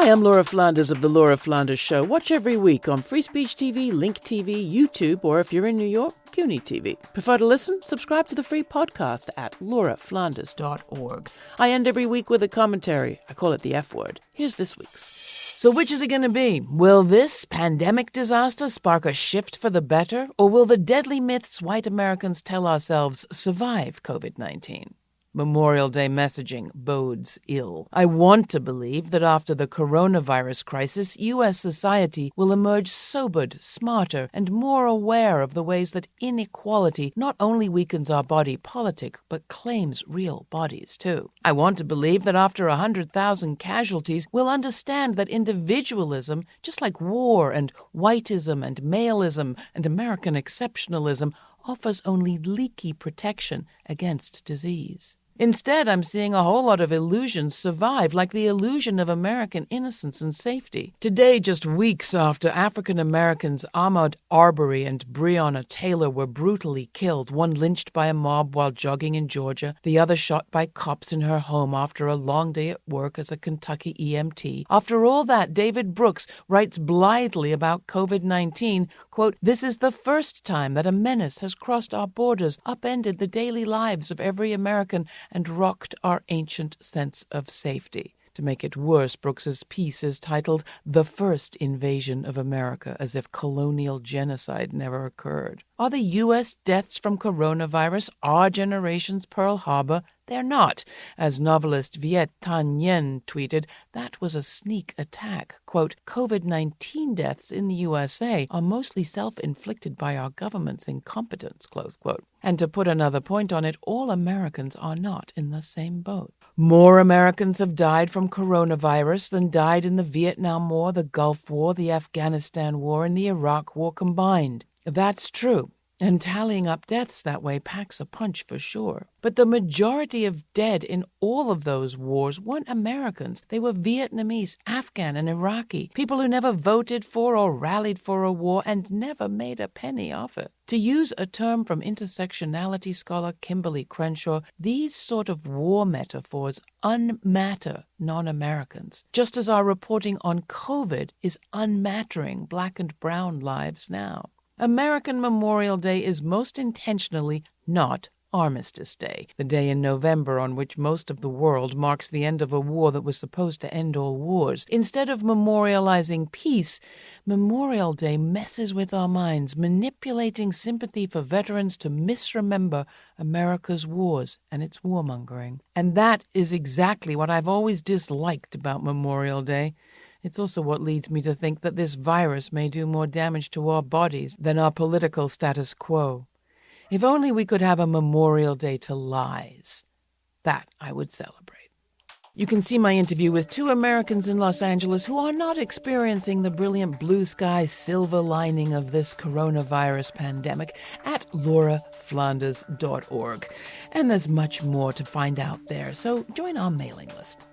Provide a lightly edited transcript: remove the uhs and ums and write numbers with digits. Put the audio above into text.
Hi, I'm Laura Flanders of The Laura Flanders Show. Watch every week on Free Speech TV, Link TV, YouTube, or if you're in New York, CUNY TV. Prefer to listen? Subscribe to the free podcast at lauraflanders.org. I end every week with a commentary. I call it the F word. Here's this week's. So which is it going to be? Will this pandemic disaster spark a shift for the better? Or will the deadly myths white Americans tell ourselves survive COVID-19? Memorial Day messaging bodes ill. I want to believe that after the coronavirus crisis, U.S. society will emerge sobered, smarter, and more aware of the ways that inequality not only weakens our body politic, but claims real bodies, too. I want to believe that after 100,000 casualties, we'll understand that individualism, just like war and whiteism and maleism and American exceptionalism, offers only leaky protection against disease. Instead, I'm seeing a whole lot of illusions survive, like the illusion of American innocence and safety. Today, just weeks after African Americans Ahmaud Arbery and Breonna Taylor were brutally killed, one lynched by a mob while jogging in Georgia, the other shot by cops in her home after a long day at work as a Kentucky EMT. After all that, David Brooks writes blithely about COVID-19, quote, "This is the first time that a menace has crossed our borders, upended the daily lives of every American, and rocked our ancient sense of safety." To make it worse, Brooks's piece is titled "The First Invasion of America," as if colonial genocide never occurred. Are the U.S. deaths from coronavirus our generation's Pearl Harbor? They're not. As novelist Viet Thanh Nguyen tweeted, that was a sneak attack. Quote, "COVID-19 deaths in the USA are mostly self-inflicted by our government's incompetence," close quote. And to put another point on it, all Americans are not in the same boat. More Americans have died from coronavirus than died in the Vietnam War, the Gulf War, the Afghanistan War, and the Iraq War combined. That's true. And tallying up deaths that way packs a punch for sure. But the majority of dead in all of those wars weren't Americans. They were Vietnamese, Afghan, and Iraqi, people who never voted for or rallied for a war and never made a penny off it. To use a term from intersectionality scholar Kimberly Crenshaw, these sort of war metaphors unmatter non-Americans, just as our reporting on COVID is unmattering Black and brown lives now. American Memorial Day is most intentionally not Armistice Day, the day in November on which most of the world marks the end of a war that was supposed to end all wars. Instead of memorializing peace, Memorial Day messes with our minds, manipulating sympathy for veterans to misremember America's wars and its warmongering. And that is exactly what I've always disliked about Memorial Day. It's also what leads me to think that this virus may do more damage to our bodies than our political status quo. If only we could have a Memorial Day to lies. That I would celebrate. You can see my interview with two Americans in Los Angeles who are not experiencing the brilliant blue sky silver lining of this coronavirus pandemic at lauraflanders.org. And there's much more to find out there, so join our mailing list.